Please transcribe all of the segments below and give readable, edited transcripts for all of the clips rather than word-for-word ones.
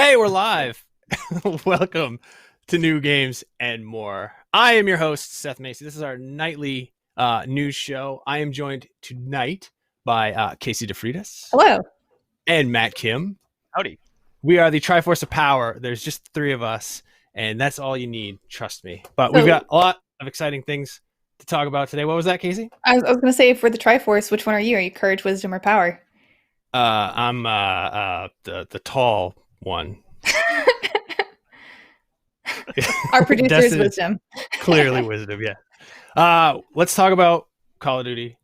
Hey, we're live. Welcome to New Games and More. I am your host, Seth Macy. This is our nightly news show. I am joined tonight by Casey DeFreitas. Hello. And Matt Kim. Howdy. We are the Triforce of Power. There's just three of us, and that's all you need. Trust me. But we've got a lot of exciting things to talk about today. What was that, Casey? I was going to say, for the Triforce, which one are you? Are you Courage, Wisdom, or Power? I'm the tall one. Our producer is Wisdom. Clearly Wisdom, yeah. Let's talk about Call of Duty.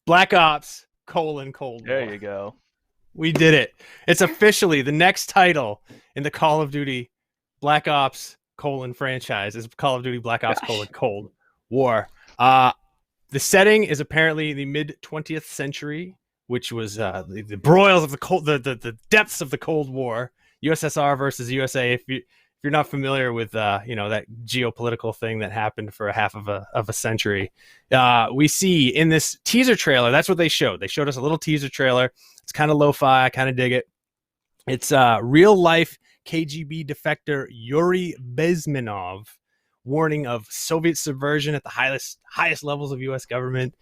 Black Ops, Cold War. There you go. We did it. It's officially the next title in the Call of Duty Black Ops franchise is Call of Duty Black Ops Cold War. The setting is apparently the mid-20th century, which was the broils of the depths of the Cold War, USSR versus USA. If you're not familiar with that geopolitical thing that happened for a half of a century, we see in this teaser trailer. That's what they showed. They showed us a little teaser trailer. It's kind of lo-fi. I kind of dig it. It's real life KGB defector Yuri Bezmenov warning of Soviet subversion at the highest levels of U.S. government.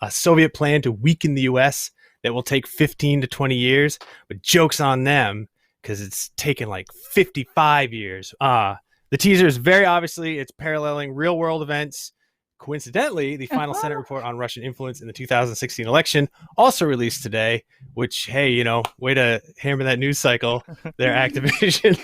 A Soviet plan to weaken the U.S. that will take 15 to 20 years, but joke's on them because it's taken like 55 years. The teaser is very obviously, it's paralleling real world events. Coincidentally, the final Senate report on Russian influence in the 2016 election also released today, which, hey, way to hammer that news cycle there, Activision.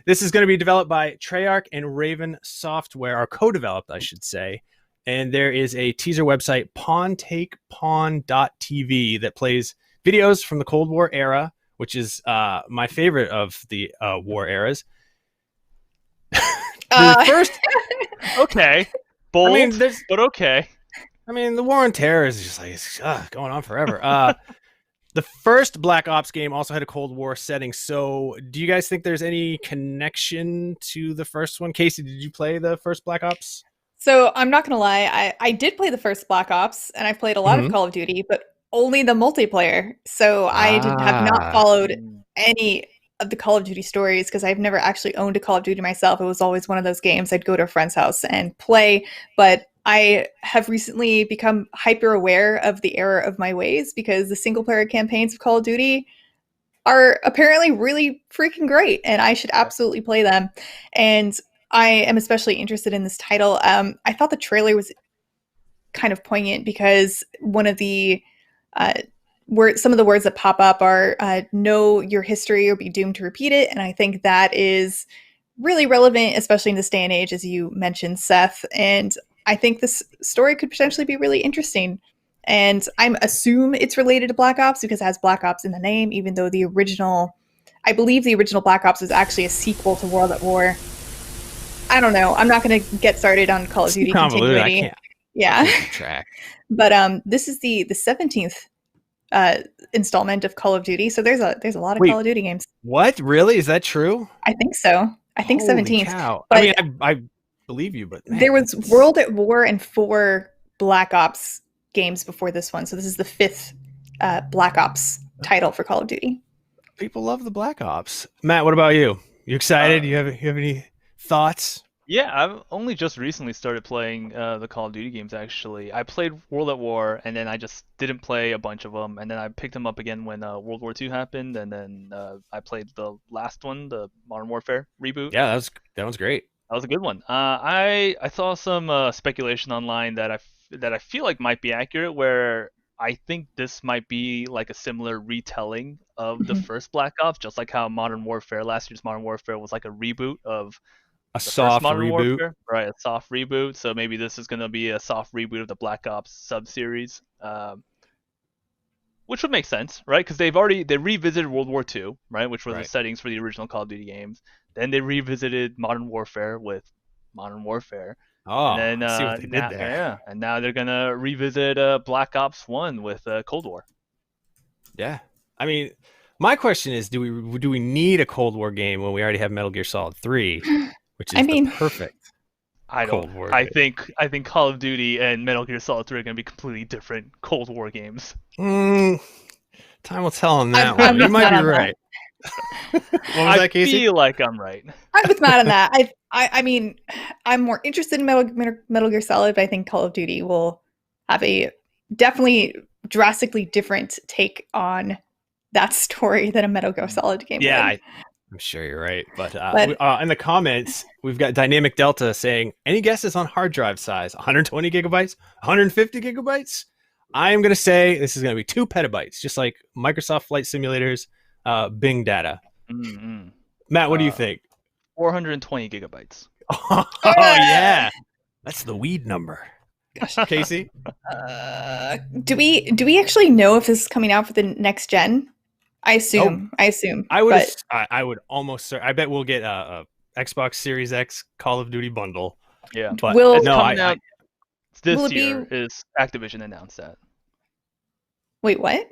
This is going to be developed by Treyarch and Raven Software, or co-developed, I should say. And there is a teaser website, pawntakepawn.tv, that plays videos from the Cold War era, which is my favorite of the war eras. The first, okay, bold, but okay. I mean, the war on terror is just like going on forever. The first Black Ops game also had a Cold War setting. So, do you guys think there's any connection to the first one? Casey, did you play the first Black Ops? So I'm not going to lie, I did play the first Black Ops, and I've played a lot of Call of Duty, but only the multiplayer. So I have not followed any of the Call of Duty stories because I've never actually owned a Call of Duty myself. It was always one of those games I'd go to a friend's house and play, but I have recently become hyper aware of the error of my ways because the single player campaigns of Call of Duty are apparently really freaking great, and I should absolutely play them. And I am especially interested in this title. I thought the trailer was kind of poignant because one of the some of the words that pop up are know your history or be doomed to repeat it. And I think that is really relevant, especially in this day and age, as you mentioned, Seth. And I think this story could potentially be really interesting. And I assume it's related to Black Ops because it has Black Ops in the name, even though I believe the original Black Ops was actually a sequel to World at War. I don't know. I'm not going to get started on Call of Duty continuity. Yeah. Track. But this is the 17th installment of Call of Duty. So there's a lot of Call of Duty games. What? Really? Is that true? I think so. I think Holy 17th. Cow. I mean, I believe you, but man, there was World at War and 4 Black Ops games before this one. So this is the 5th Black Ops title for Call of Duty. People love the Black Ops. Matt, what about you? You excited? You have any thoughts? Yeah, I've only just recently started playing the Call of Duty games, actually. I played World at War, and then I just didn't play a bunch of them, and then I picked them up again when World War II happened, and then I played the last one, the Modern Warfare reboot. Yeah, that one's great. That was a good one. I saw some speculation online that I feel like might be accurate, where I think this might be like a similar retelling of the first Black Ops, just like how last year's Modern Warfare was like a reboot of a soft reboot. Warfare, right? A soft reboot. So maybe this is going to be a soft reboot of the Black Ops sub-series, which would make sense, right? Because they revisited World War II, right? Which were the settings for the original Call of Duty games. Then they revisited Modern Warfare with Modern Warfare. Oh, and then, see what they did there. Yeah, and now they're gonna revisit Black Ops 1 with Cold War. Yeah, I mean, my question is, do we need a Cold War game when we already have Metal Gear Solid 3, which is the perfect Cold War game? I think Call of Duty and Metal Gear Solid 3 are gonna be completely different Cold War games. Time will tell on that one. You might be right. What was that, Casey? I feel like I'm right. I'm with Matt on that. I mean, I'm more interested in Metal Gear Solid, but I think Call of Duty will have a definitely drastically different take on that story than a Metal Gear Solid game Yeah, would. I'm sure you're right. But But- in the comments, we've got Dynamic Delta saying, any guesses on hard drive size? 120 gigabytes? 150 gigabytes? I am going to say this is going to be 2 petabytes, just like Microsoft Flight Simulators Bing data. Mm-hmm. Matt, what do you think? 420 gigabytes. Oh, yeah. That's the weed number. Casey? Do we actually know if this is coming out for the next gen? I assume. I would. But I would almost. I bet we'll get a Xbox Series X Call of Duty bundle. Yeah, but will it's no, coming out this will it year. be- Is Activision announced that? wait, what?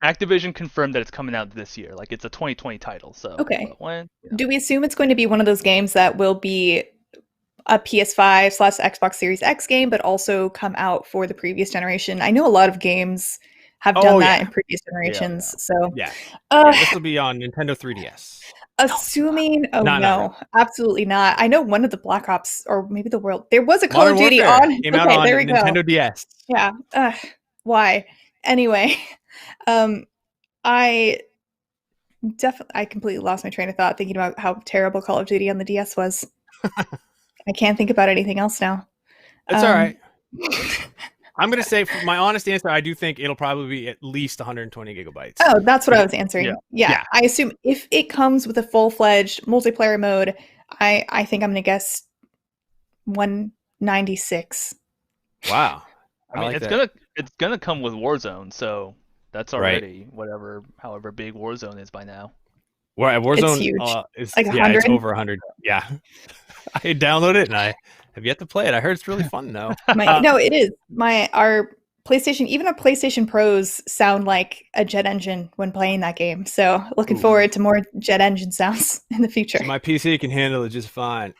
Activision confirmed that it's coming out this year. Like it's a 2020 title. So Okay. when? Do we assume it's going to be one of those games that will be a PS5/Xbox Series X game, but also come out for the previous generation? I know a lot of games have done that in previous generations. So Yeah, uh, this will be on Nintendo 3DS. assuming, not absolutely not. I know one of the Black Ops, or maybe the World, there was a Call Modern of Duty Warfare on. came out on there we Nintendo go. DS. Yeah. Why? Anyway, I completely lost my train of thought thinking about how terrible Call of Duty on the DS was. I can't think about anything else now. It's all right. I'm going to say, for my honest answer, I do think it'll probably be at least 120 gigabytes. Oh, that's what I was answering. Yeah. I assume if it comes with a full-fledged multiplayer mode, I think I'm going to guess 196. Wow. I mean, it's gonna come with Warzone, so that's already however big Warzone is by now. Warzone It's huge. is Like it's 100? over 100. Yeah. I downloaded it and I have yet to play it. I heard it's really fun though. No, it is. Our PlayStation, even our PlayStation Pros sound like a jet engine when playing that game. So looking forward to more jet engine sounds in the future. So my PC can handle it just fine.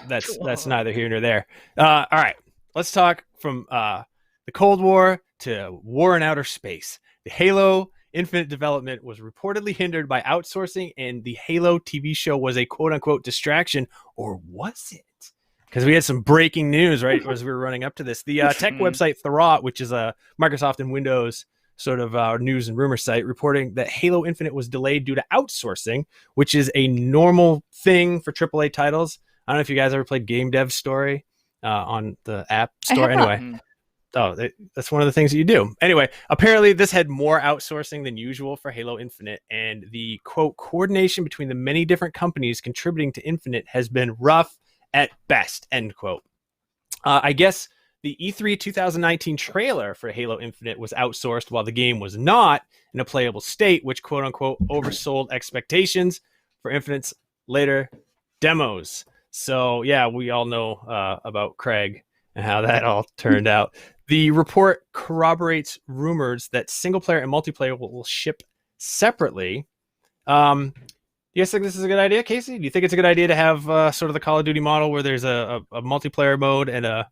That's neither here nor there. All right, let's talk from the Cold War to war in outer space. The Halo Infinite development was reportedly hindered by outsourcing, and the Halo TV show was a quote-unquote distraction, or was it? Because we had some breaking news right as we were running up to this. The tech website Thurrott, which is a Microsoft and Windows sort of news and rumor site, reporting that Halo Infinite was delayed due to outsourcing, which is a normal thing for AAA titles. I don't know if you guys ever played Game Dev Story on the App Store. Anyway, that's one of the things that you do. Anyway, apparently this had more outsourcing than usual for Halo Infinite, and the quote coordination between the many different companies contributing to Infinite has been rough at best, end quote. I guess the E3 2019 trailer for Halo Infinite was outsourced while the game was not in a playable state, which quote unquote oversold expectations for Infinite's later demos. So yeah, we all know about Craig and how that all turned out. The report corroborates rumors that single player and multiplayer will ship separately. Do you guys think this is a good idea, Casey? Do you think it's a good idea to have sort of the Call of Duty model where there's a multiplayer mode and a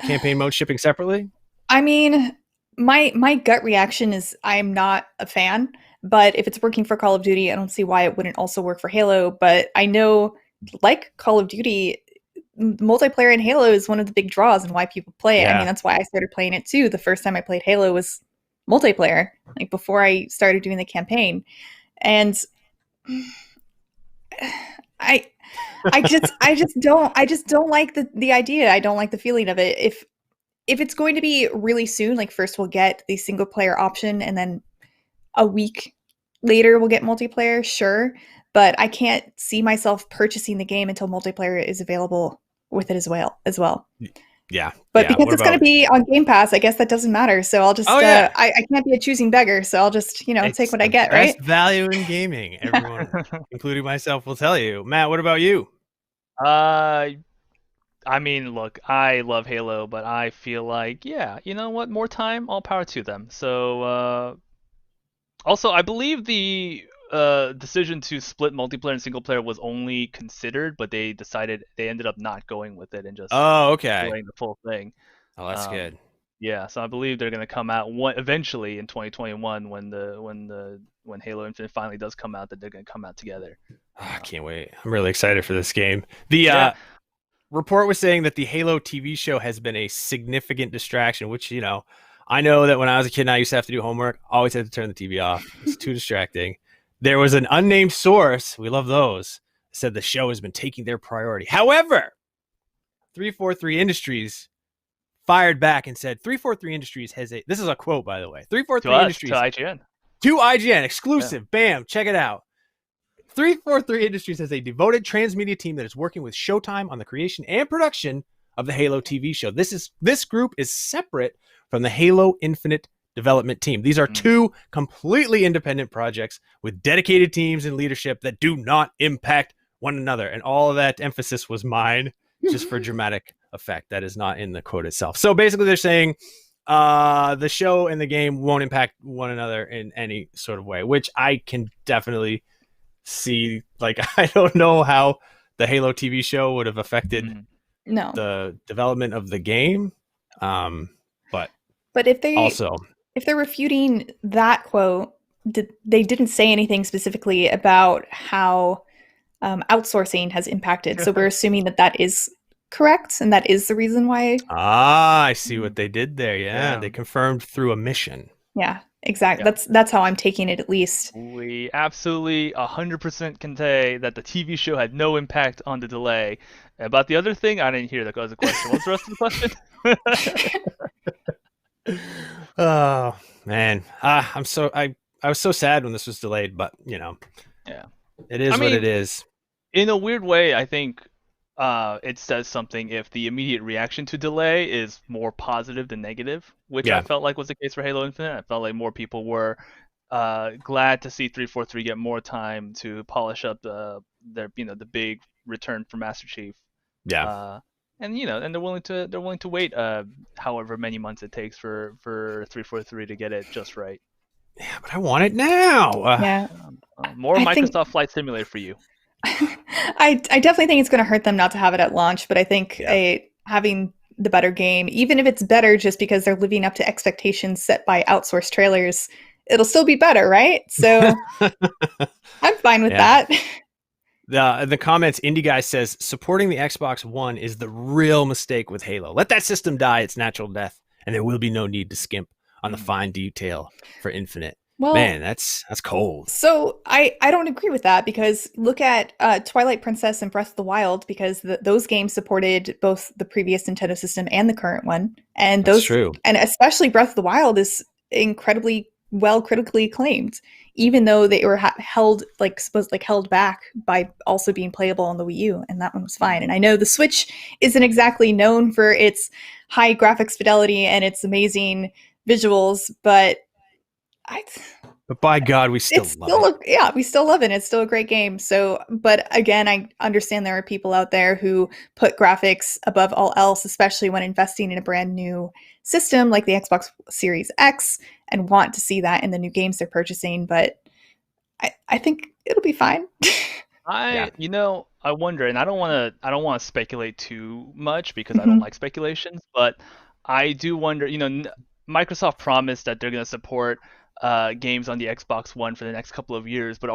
campaign mode shipping separately? I mean, my gut reaction is I'm not a fan, but if it's working for Call of Duty, I don't see why it wouldn't also work for Halo. But I know, like Call of Duty, multiplayer in Halo is one of the big draws and why people play it. Yeah. I mean, that's why I started playing it too. The first time I played Halo was multiplayer, like before I started doing the campaign. And I just don't like the idea. I don't like the feeling of it. If it's going to be really soon, like first we'll get the single player option and then a week later we'll get multiplayer, sure. But I can't see myself purchasing the game until multiplayer is available with it as well. Yeah. But because it's going to be on Game Pass, I guess that doesn't matter. So I'll just, I can't be a choosing beggar. So I'll just, take what I get, right? Best value in gaming, everyone, including myself, will tell you. Matt, what about you? I mean, look, I love Halo, but I feel like, yeah, you know what? More time, all power to them. So, also, I believe the decision to split multiplayer and single player was only considered, but they ended up not going with it and just doing the full thing. Oh, that's good. Yeah, so I believe they're gonna come out eventually in 2021 when Halo Infinite finally does come out, that they're gonna come out together. I can't wait. I'm really excited for this game. The Yeah. report was saying that the Halo TV show has been a significant distraction, which, I know that when I was a kid and I used to have to do homework, I always had to turn the TV off. It's too distracting. There was an unnamed source, we love those, said the show has been taking their priority. However, 343 Industries fired back and said 343 Industries has this is a quote, by the way. 343 Industries. To IGN. To IGN, exclusive. Yeah. Bam, check it out. 343 Industries has a devoted transmedia team that is working with Showtime on the creation and production of the Halo TV show. This group is separate from the Halo Infinite development team. These are two completely independent projects with dedicated teams and leadership that do not impact one another. And all of that emphasis was mine, just for dramatic effect. That is not in the quote itself. So basically they're saying the show and the game won't impact one another in any sort of way, which I can definitely see. Like, I don't know how the Halo TV show would have affected the development of the game. But if they're refuting that quote, they didn't say anything specifically about how outsourcing has impacted. So we're assuming that is correct, and that is the reason why. I see what they did there. Yeah. They confirmed through a mission. Yeah, exactly. Yeah. That's how I'm taking it, at least. We absolutely 100% can say that the TV show had no impact on the delay. About the other thing, I didn't hear that was a question. What's the rest of the question? Oh man, I was so sad when this was delayed, but it is what it is. In a weird way, I think it says something if the immediate reaction to delay is more positive than negative, which I felt like was the case for Halo Infinite. I felt like more people were glad to see 343 get more time to polish up the big return for Master Chief. Yeah. And they're willing to wait however many months it takes for 343 to get it just right. Yeah, but I want it now. More Microsoft Flight Simulator for you. I definitely think it's going to hurt them not to have it at launch, but I think having the better game, even if it's better just because they're living up to expectations set by outsourced trailers, it'll still be better, right? So I'm fine with that. The comments, Indie Guy says, supporting the Xbox One is the real mistake with Halo. Let that system die its natural death, and there will be no need to skimp on the fine detail for Infinite. Well, man, that's cold. So I don't agree with that, because look at Twilight Princess and Breath of the Wild, because those games supported both the previous Nintendo system and the current one. And that's true. And especially Breath of the Wild is incredibly well critically acclaimed, even though they were held back by also being playable on the Wii U, and that one was fine. And I know the Switch isn't exactly known for its high graphics fidelity and its amazing visuals, but by God, we still love it. We still love it. It's still a great game. So, but again, I understand there are people out there who put graphics above all else, especially when investing in a brand new system like the Xbox Series X, and want to see that in the new games they're purchasing. But I think it'll be fine. I wonder, and I don't want to speculate too much because I don't like speculations, but I do wonder. Microsoft promised that they're going to support games on the Xbox One for the next couple of years, but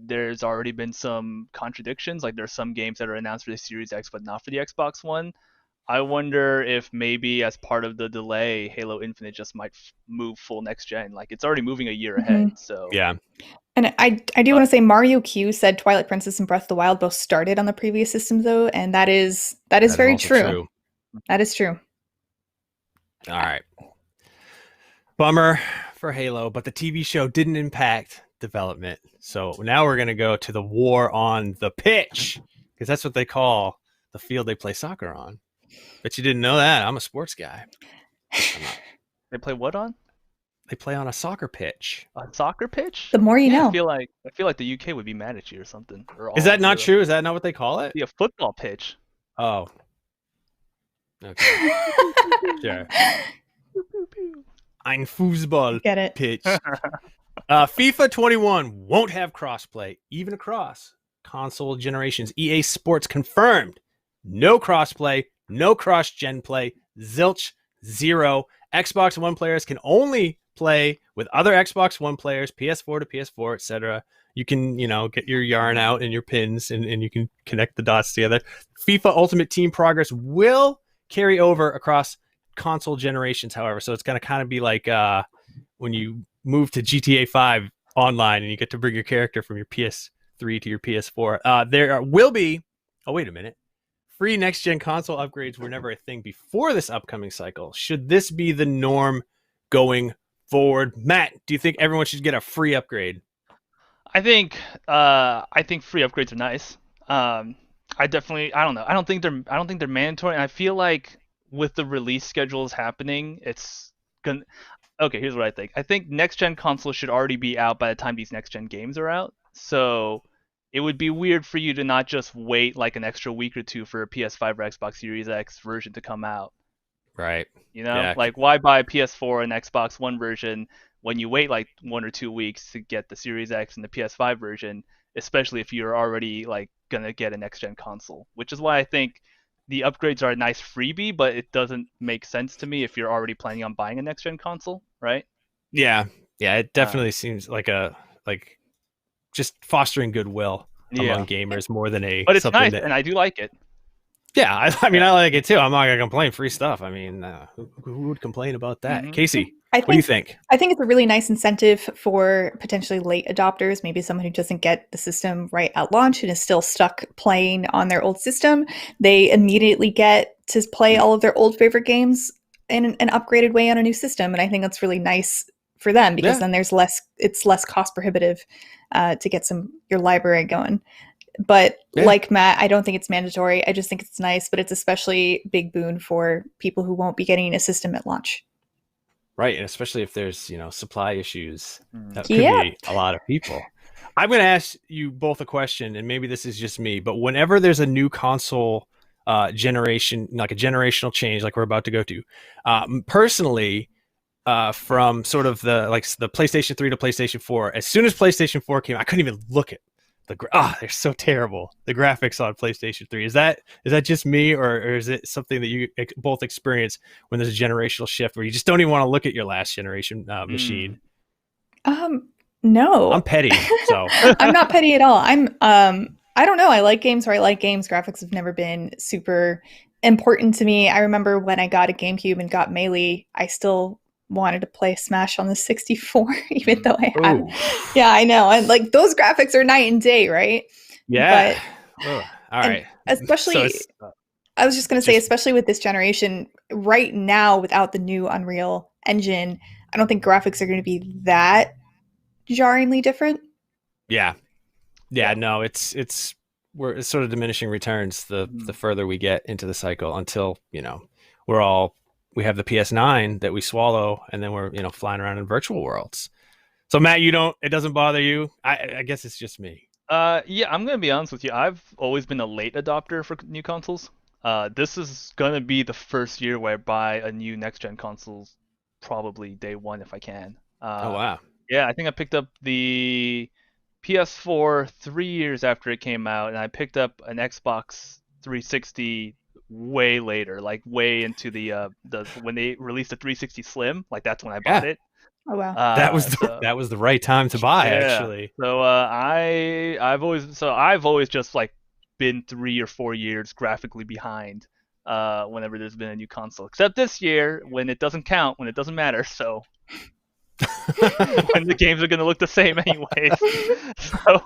there's already been some contradictions. Like, there's some games that are announced for the Series X but not for the Xbox One. I wonder if maybe as part of the delay, Halo Infinite just might move full next gen. Like, it's already moving a year ahead. So yeah. And I do want to say Mario Q said Twilight Princess and Breath of the Wild both started on the previous system, though, and that is very true. That is true. All right. Bummer for Halo, but the TV show didn't impact development. So now we're going to go to the war on the pitch, because that's what they call the field they play soccer on. Bet you didn't know that. I'm a sports guy. They play what on? They play on a soccer pitch. A soccer pitch? The more you know. I feel like the UK would be mad at you or something. Is that not true? Is that not what they call it? Yeah, a football pitch. Oh. Okay. Sure. Ein Fußball Get it. pitch. FIFA 21 won't have crossplay, even across console generations. EA Sports confirmed no crossplay, no cross-gen play, zilch, zero, Xbox One players can only play with other Xbox One players, PS4 to PS4, etc. You can, get your yarn out and your pins, and you can connect the dots together. FIFA Ultimate Team progress will carry over across console generations, however. So it's going to kind of be like when you move to GTA 5 online and you get to bring your character from your PS3 to your PS4. There will be, oh, wait a minute. Free next-gen console upgrades were never a thing before this upcoming cycle. Should this be the norm going forward? Matt, do you think everyone should get a free upgrade? I think free upgrades are nice. I don't know. I don't think they're mandatory. And I feel like with the release schedules happening, it's gonna. Okay, here's what I think. I think next gen consoles should already be out by the time these next gen games are out. So it would be weird for you to not just wait like an extra week or two for a PS5 or Xbox Series X version to come out. Right. Yeah. Like why buy a PS4 and Xbox One version when you wait like 1 or 2 weeks to get the Series X and the PS5 version, especially if you're already like gonna get a next gen console. Which is why I think the upgrades are a nice freebie, but it doesn't make sense to me if you're already planning on buying a next gen console, right? Yeah. It definitely seems like just fostering goodwill among gamers more than But it's nice, and I do like it. Yeah, I mean, I like it too. I'm not gonna complain. Free stuff. I mean, who would complain about that? Mm-hmm. Casey, what do you think? I think it's a really nice incentive for potentially late adopters, maybe someone who doesn't get the system right at launch and is still stuck playing on their old system. They immediately get to play all of their old favorite games in an upgraded way on a new system, and I think that's really nice for them because then it's less cost prohibitive to get your library going. But like Matt, I don't think it's mandatory. I just think it's nice, but it's especially big boon for people who won't be getting a system at launch. Right, and especially if there's, supply issues. That could be a lot of people. I'm going to ask you both a question, and maybe this is just me, but whenever there's a new console generation, like a generational change like we're about to go to, personally, from sort of the PlayStation 3 to PlayStation 4, as soon as PlayStation 4 came, I couldn't even look at they're so terrible. The graphics on PlayStation 3. Is that just me, or is it something that you both experience when there's a generational shift where you just don't even want to look at your last generation machine? No. I'm petty, so I'm not petty at all. I don't know. I like games where I like games. Graphics have never been super important to me. I remember when I got a GameCube and got Melee, I still wanted to play Smash on the 64, even though I had. Yeah, I know. And like those graphics are night and day, right? Yeah. All right. Especially, I was just going to say, especially with this generation right now, without the new Unreal Engine, I don't think graphics are going to be that jarringly different. Yeah. No, it's sort of diminishing returns the further we get into the cycle until, we have the PS9 that we swallow, and then we're, flying around in virtual worlds. So Matt, it doesn't bother you? I guess it's just me. Yeah, I'm gonna be honest with you. I've always been a late adopter for new consoles. This is gonna be the first year where I buy a new next gen console, probably day one if I can. Oh wow. Yeah, I think I picked up the PS4 3 years after it came out, and I picked up an Xbox 360 way later, like way into the when they released the 360 Slim, like that's when I bought it. Oh wow. That was the right time to buy, actually. So I've always just like been 3 or 4 years graphically behind whenever there's been a new console. Except this year when it doesn't count, when it doesn't matter, so when the games are gonna look the same anyways. So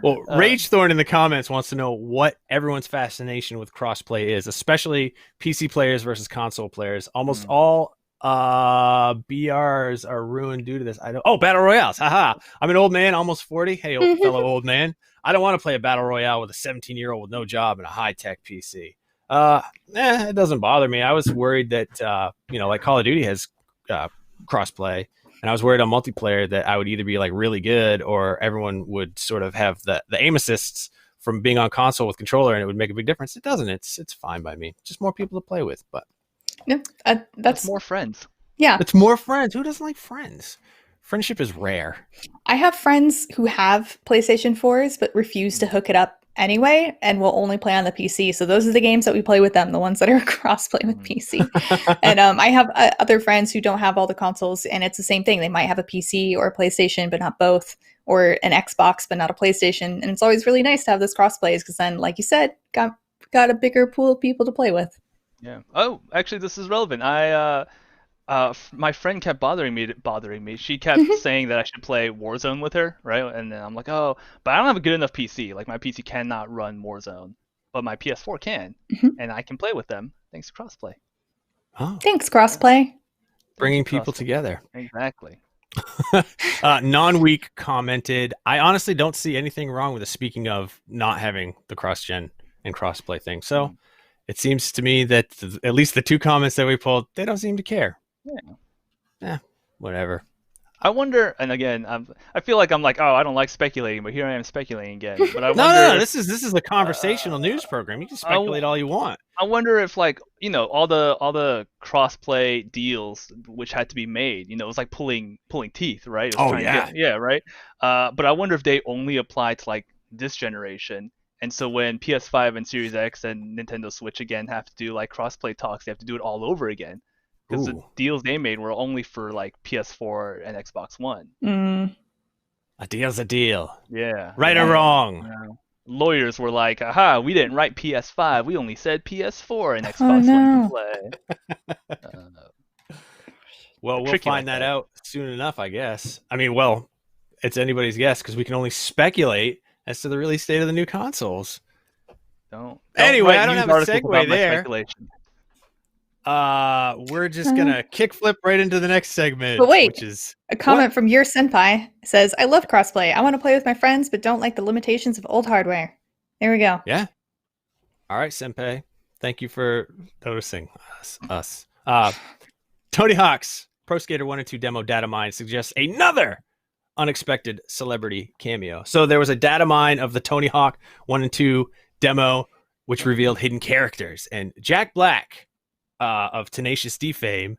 well, Ragethorn in the comments wants to know what everyone's fascination with crossplay is, especially PC players versus console players. Almost all BRs are ruined due to this. Battle Royales. Haha. I'm an old man, almost 40. Hey, fellow old man. I don't want to play a Battle Royale with a 17-year-old with no job and a high-tech PC. It doesn't bother me. I was worried that, like Call of Duty has crossplay. And I was worried on multiplayer that I would either be like really good or everyone would sort of have the aim assists from being on console with controller, and it would make a big difference. It doesn't. It's fine by me. Just more people to play with, but that's more friends. Yeah, it's more friends. Who doesn't like friends? Friendship is rare. I have friends who have PlayStation 4s but refuse to hook it up anyway, and will only play on the PC. So those are the games that we play with them, the ones that are cross-play with PC. And I have other friends who don't have all the consoles, and it's the same thing. They might have a PC or a PlayStation, but not both, or an Xbox, but not a PlayStation. And it's always really nice to have those cross-plays because then, like you said, got a bigger pool of people to play with. Yeah. Oh, actually, this is relevant. My friend kept bothering me. She kept saying that I should play Warzone with her, right? And then I'm like, oh, but I don't have a good enough PC. Like my PC cannot run Warzone, but my PS4 can, and I can play with them thanks to crossplay. Oh, Thanks, crossplay. bringing people together. Exactly. Non-week commented, I honestly don't see anything wrong with it. Speaking of not having the cross-gen and cross-play thing, so it seems to me that at least the 2 comments that we pulled, they don't seem to care. Yeah, whatever. I wonder, and again, I feel like I'm like, oh, I don't like speculating, but here I am speculating again. But I wonder. No, this is a conversational news program. You can speculate all you want. I wonder if, like, all the crossplay deals which had to be made, it was like pulling teeth, right? It was yeah, right. But I wonder if they only apply to like this generation, and so when PS5 and Series X and Nintendo Switch again have to do like crossplay talks, they have to do it all over again. Because the deals they made were only for like PS4 and Xbox One. A deal's a deal. Yeah. Right or wrong. Yeah. Lawyers were like, aha, we didn't write PS5. We only said PS4 and Xbox One to play. Well, we'll find that out soon enough, I guess. I mean, well, it's anybody's guess because we can only speculate as to the release date of the new consoles. Anyway, I don't have a segue there. We're just gonna kickflip right into the next segment. But wait, which is a comment from your senpai says, I love crossplay. I want to play with my friends, but don't like the limitations of old hardware. There we go. Yeah. All right, senpai. Thank you for noticing us. Tony Hawk's Pro Skater 1 and 2 demo data mine suggests another unexpected celebrity cameo. So there was a data mine of the Tony Hawk 1 and 2 demo, which revealed hidden characters, and Jack Black of Tenacious D fame,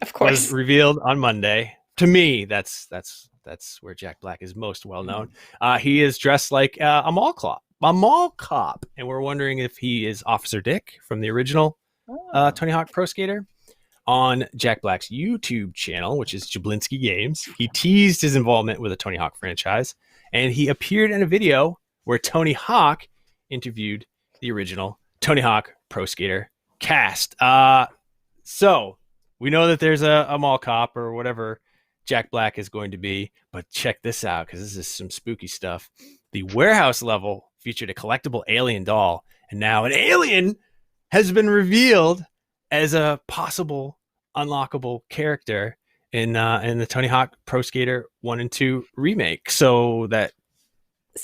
of course, was revealed on Monday. To me, that's where Jack Black is most well known. He is dressed like a mall cop, and we're wondering if he is Officer Dick from the original Tony Hawk Pro Skater. On Jack Black's YouTube channel, which is Jablinski Games, he teased his involvement with the Tony Hawk franchise, and he appeared in a video where Tony Hawk interviewed the original Tony Hawk Pro Skater cast. So we know that there's a mall cop or whatever Jack Black is going to be, but check this out because this is some spooky stuff. The warehouse level featured a collectible alien doll, and now an alien has been revealed as a possible unlockable character in the Tony Hawk Pro Skater 1 and 2 remake. So that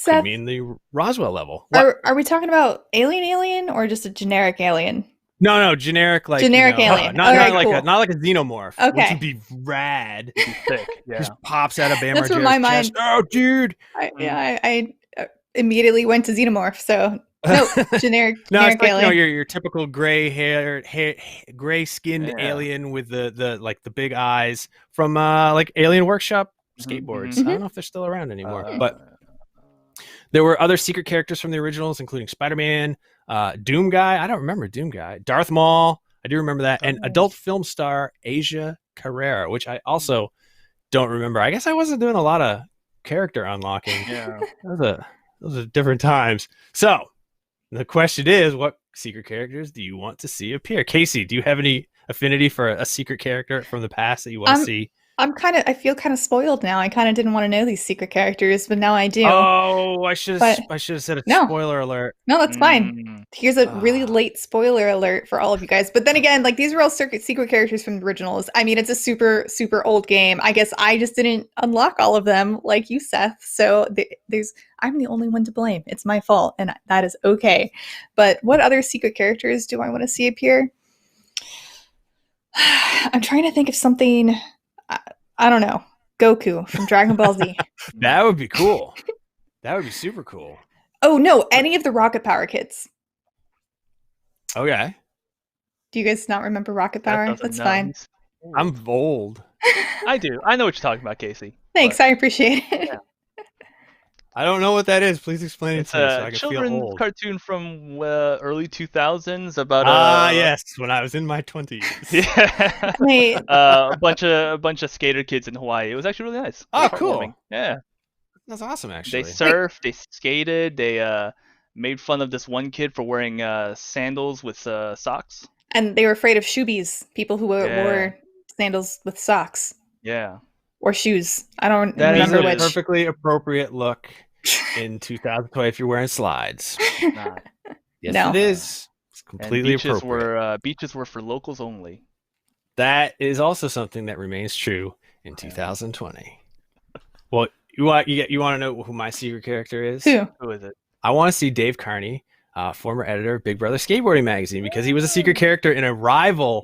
could mean the Roswell level. Are we talking about alien or just a generic alien? No, generic alien. Not like a xenomorph. Okay. Which would be rad. Thick. Yeah. Just pops out of Bam That's where my mind. Chest. Oh, dude. I immediately went to xenomorph. So no, generic. No, generic it's like alien. your typical gray skinned alien with the like the big eyes from like Alien Workshop skateboards. I don't know if they're still around anymore, but there were other secret characters from the originals, including Spider-Man, Doom Guy. I don't remember Doom Guy. Darth Maul. I do remember that, and adult film star Asia Carrera, which I also don't remember. I guess I wasn't doing a lot of character unlocking. Yeah, those are different times. So. The question is, what secret characters do you want to see appear? Casey, do you have any affinity for a secret character from the past that you want to see? I feel kind of spoiled now. I kind of didn't want to know these secret characters, but now I do. Oh, I should have said a spoiler alert. No, that's fine. Here's a really late spoiler alert for all of you guys. But then again, like these are all secret characters from the originals. I mean, it's a super, super old game. I guess I just didn't unlock all of them like you, Seth. So I'm the only one to blame. It's my fault, and that is okay. But what other secret characters do I want to see appear? I'm trying to think of something. I don't know. Goku from Dragon Ball Z. That would be cool. That would be super cool. Oh, no. Any of the Rocket Power kids. Okay. Do you guys not remember Rocket Power? That's fine. I'm old. I do. I know what you're talking about, Casey. Thanks. I appreciate it. I don't know what that is. Please explain it It's to me so a I can feel children's old. cartoon from early 2000s about yes, when I was in my 20s. yeah, Wait, a bunch of skater kids in Hawaii. It was actually really nice. Oh, Heartwarming. cool. Yeah, That's awesome, they actually. surfed, they skated, they made fun of this one kid for wearing sandals with socks. and they were afraid of shoebies, people who Yeah, wore sandals with socks yeah. or shoes. I don't That That is remember a which. perfectly appropriate look in 2020 if you're wearing slides. It's not. Yes, No. it is. It's And completely appropriate. beaches were for locals only. That is also something that remains true in 2020. Well, you want to know who my secret character is? Who? Who is it? I want to see Dave Carney, former editor of Big Brother Skateboarding Magazine, because he was a secret character in a rival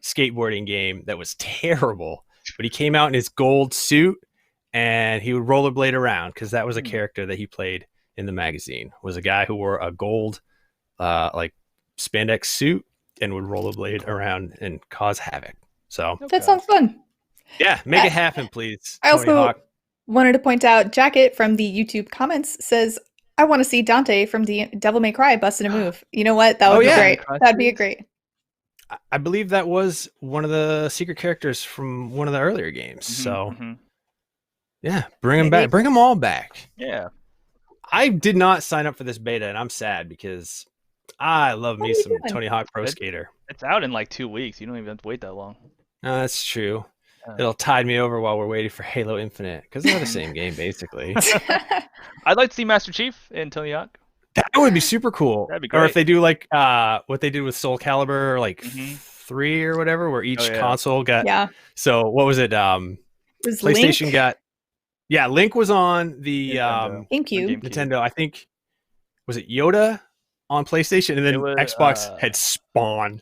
skateboarding game that was terrible. But he came out in his gold suit and he would rollerblade around because that was a character that he played in the magazine. Was a guy who wore a gold like spandex suit and would rollerblade around and cause havoc. So That sounds fun. yeah, make it happen, please. I Tony also Hawk. wanted to point out Jacket from the YouTube comments says, I want to see Dante from Devil May Cry busting a move. You know what? That would be yeah. great. That'd be great. I believe that was one of the secret characters from one of the earlier games. So yeah, bring him back. Bring them all back. Yeah. I did not sign up for this beta, and I'm sad because I love me some Tony Hawk Pro Skater. It's out in like 2 weeks. You don't even have to wait that long. No, that's true. It'll tide me over while we're waiting for Halo Infinite because they're the same game basically. I'd like to see Master Chief in Tony Hawk. That would be super cool. That'd be great. Or if they do like what they did with Soul Calibur, like 3 or whatever, where each console got. Yeah. So what was it? Was PlayStation Link? got. Yeah, Link was on the GameCube. Nintendo. I think was it Yoda on PlayStation, and then Xbox had Spawn.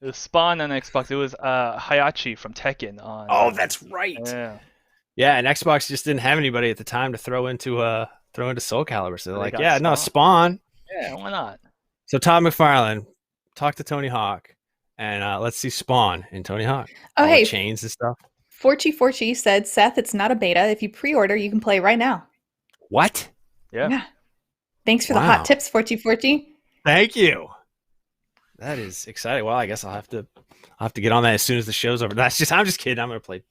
It was Spawn on Xbox. It was Hayachi from Tekken on. Oh, that's right. Yeah, and Xbox just didn't have anybody at the time to throw into Soul Calibur. So they're like, got no, Spawn. Yeah, why not? So Todd McFarlane, talk to Tony Hawk, and let's see Spawn in Tony Hawk. Oh, hey, chains and stuff. Forchi said, Seth, it's not a beta. If you pre-order, you can play right now. What? Yeah. Thanks for the hot tips, Forchi. Thank you. That is exciting. Well, I guess I'll have to get on that as soon as the show's over. I'm just kidding. I'm gonna play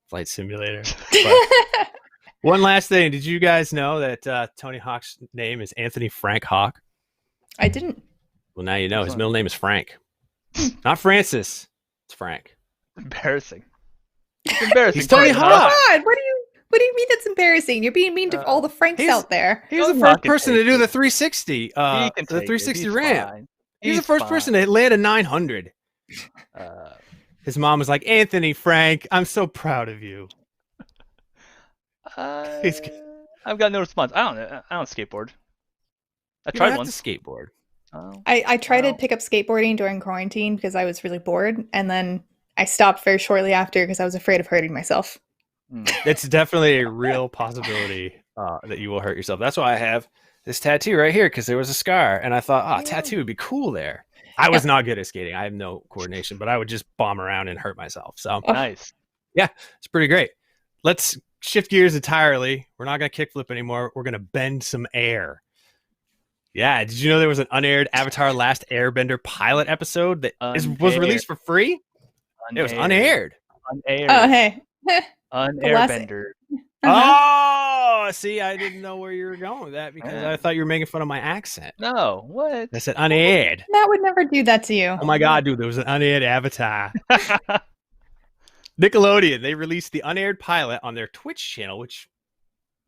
Flight Simulator. But one last thing. Did you guys know that Tony Hawk's name is Anthony Frank Hawk? I didn't. Well, now you know. His middle name is Frank. Not Francis. It's Frank. Embarrassing. It's embarrassing. He's Tony Hawk. God, what do you mean that's embarrassing? You're being mean to all the Franks out there. He's the first person to do the 360. The 360 ramp. He's the first person to land a 900. His mom was like, Anthony Frank, I'm so proud of you. I've got no response. I don't skateboard. I tried once. To skateboard. I tried to pick up skateboarding during quarantine because I was really bored, and then I stopped very shortly after because I was afraid of hurting myself. It's definitely a real possibility that you will hurt yourself. That's why I have this tattoo right here, because there was a scar, and I thought, tattoo would be cool there. I was not good at skating. I have no coordination, but I would just bomb around and hurt myself. So nice. Yeah, it's pretty great. Let's shift gears entirely. We're not going to kickflip anymore. We're going to bend some air. Yeah, did you know there was an unaired Avatar Last Airbender pilot episode that was released for free? It was unaired. Unaired. Oh, hey. Unairbender. Oh, see, I didn't know where you were going with that because I thought you were making fun of my accent. No, what? I said unaired. Matt would never do that to you. Oh my God, dude, there was an unaired Avatar. Nickelodeon, they released the unaired pilot on their Twitch channel, which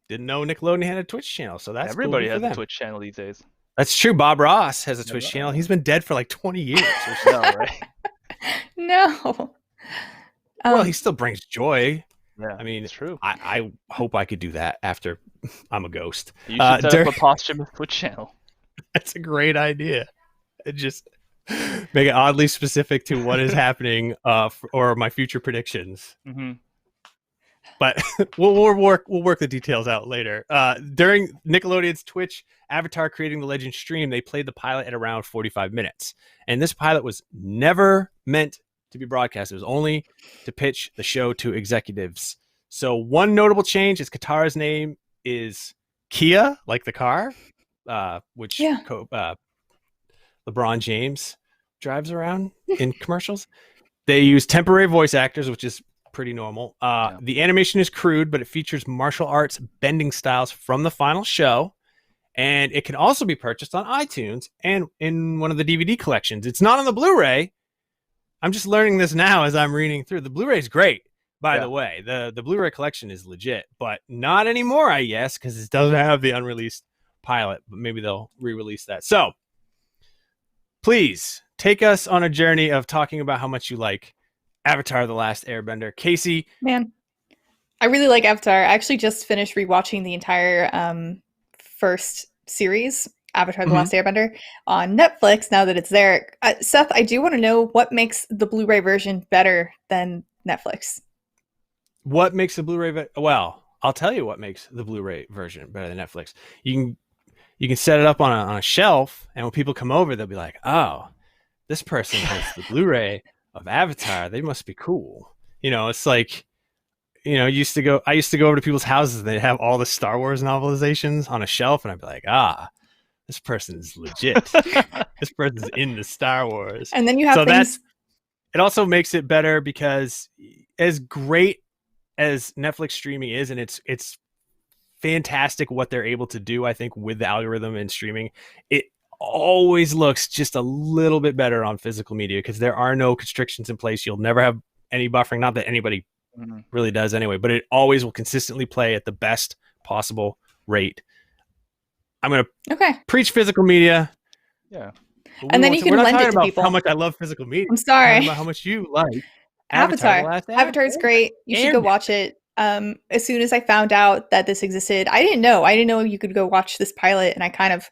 didn't know Nickelodeon had a Twitch channel. So that's everybody cool has for them. A Twitch channel these days. That's true. Bob Ross has a Twitch channel. He's been dead for like 20 years. Or so. Right? No. Well, he still brings joy. Yeah, I mean, it's true. I hope I could do that after I'm a ghost. You should set up a posthumous Twitch channel. That's a great idea. It just make it oddly specific to what is happening or my future predictions. But we'll work the details out later. During Nickelodeon's Twitch Avatar Creating the Legend stream, they played the pilot at around 45 minutes. And this pilot was never meant to be broadcast. It was only to pitch the show to executives. So one notable change is Katara's name is Kia, like the car, which Yeah. LeBron James drives around in commercials. They use temporary voice actors, which is pretty normal. The animation is crude, but it features martial arts bending styles from the final show. And it can also be purchased on iTunes and in one of the DVD collections. It's not on the Blu-ray. I'm just learning this now as I'm reading through. The Blu-ray is great, by the way. The Blu-ray collection is legit, but not anymore, I guess, because it doesn't have the unreleased pilot. But maybe they'll re-release that. So please take us on a journey of talking about how much you like Avatar: The Last Airbender. Casey. Man, I really like Avatar. I actually just finished rewatching the entire first series, Avatar: The Last Airbender, on Netflix now that it's there. Seth, I do want to know what makes the Blu-ray version better than Netflix. What makes the Blu-ray? Well, I'll tell you what makes the Blu-ray version better than Netflix. You can set it up on a shelf, and when people come over, they'll be like, "Oh, this person has the Blu-ray of Avatar. They must be cool." It's like, I used to go over to people's houses and they'd have all the Star Wars novelizations on a shelf, and I'd be like, this person's legit. This person's into Star Wars. And then you have things. It also makes it better because as great as Netflix streaming is, and it's fantastic what they're able to do, I think, with the algorithm and streaming, it always looks just a little bit better on physical media because there are no constrictions in place. You'll never have any buffering, not that anybody really does anyway, but it always will consistently play at the best possible rate. I'm going to preach physical media. Yeah. And then you can lend it to people. How much I love physical media. I'm sorry. About how much you like Avatar. Avatar is great. You should go watch it. As soon as I found out that this existed, I didn't know you could go watch this pilot, and I kind of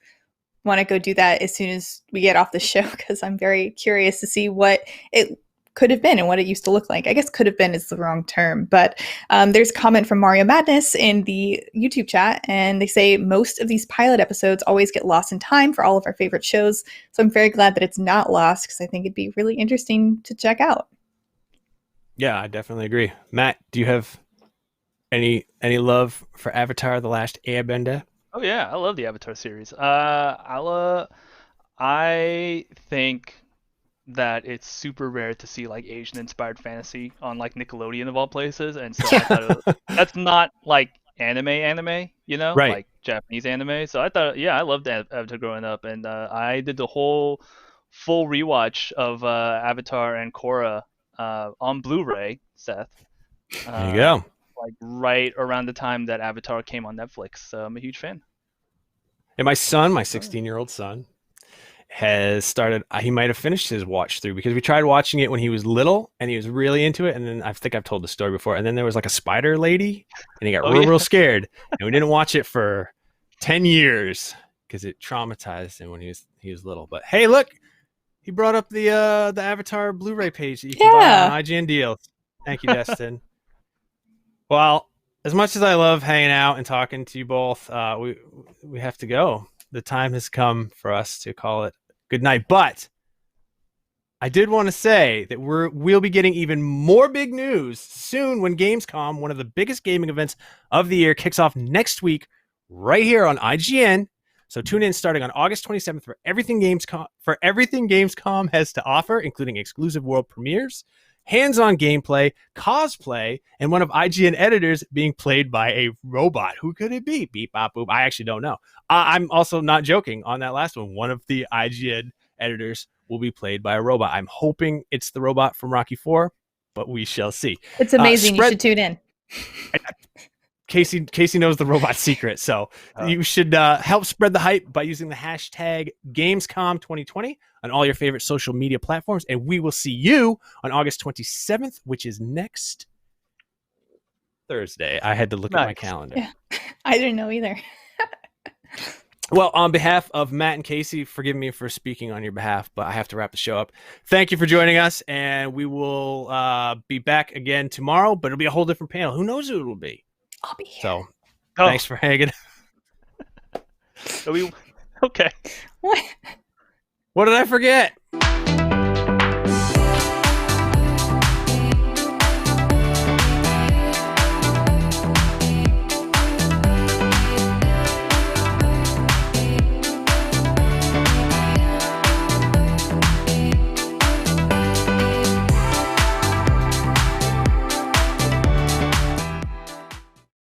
want to go do that as soon as we get off the show because I'm very curious to see what it could have been and what it used to look like. I guess could have been is the wrong term, but there's a comment from Mario Madness in the YouTube chat, and they say most of these pilot episodes always get lost in time for all of our favorite shows. So I'm very glad that it's not lost because I think it'd be really interesting to check out. Yeah, I definitely agree. Matt, do you have any love for Avatar: The Last Airbender? Oh yeah, I love the Avatar series. I think that it's super rare to see like Asian inspired fantasy on like Nickelodeon of all places, and so I thought that's not like anime, right? Like Japanese anime. So I thought, I loved Avatar growing up, and I did the whole full rewatch of Avatar and Korra on Blu-ray, Seth. There you go. Like right around the time that Avatar came on Netflix. So I'm a huge fan. And my son, my 16-year-old son, has started, he might have finished his watch through because we tried watching it when he was little and he was really into it. And then I think I've told the story before. And then there was like a spider lady and he got real scared. And we didn't watch it for 10 years because it traumatized him when he was little. But hey, look, he brought up the Avatar Blu-ray page that you can buy on IGN deals. Thank you, Destin. Well, as much as I love hanging out and talking to you both, we have to go. The time has come for us to call it good night. But I did want to say that we'll be getting even more big news soon when Gamescom, one of the biggest gaming events of the year, kicks off next week right here on IGN. So tune in starting on August 27th for everything Gamescom has to offer, including exclusive world premieres, hands-on gameplay, cosplay, and one of IGN editors being played by a robot. Who could it be? Beep, bop, boop. I actually don't know. I'm also not joking on that last one. One of the IGN editors will be played by a robot. I'm hoping it's the robot from Rocky IV, but we shall see. It's amazing. You should tune in. Casey knows the robot secret, so you should help spread the hype by using the hashtag Gamescom2020 on all your favorite social media platforms, and we will see you on August 27th, which is next Thursday. I had to look at my calendar. Yeah. I didn't know either. Well, on behalf of Matt and Casey, forgive me for speaking on your behalf, but I have to wrap the show up. Thank you for joining us, and we will be back again tomorrow, but it'll be a whole different panel. Who knows who it'll be? I'll be here. So, thanks for hanging. Okay. What? What did I forget?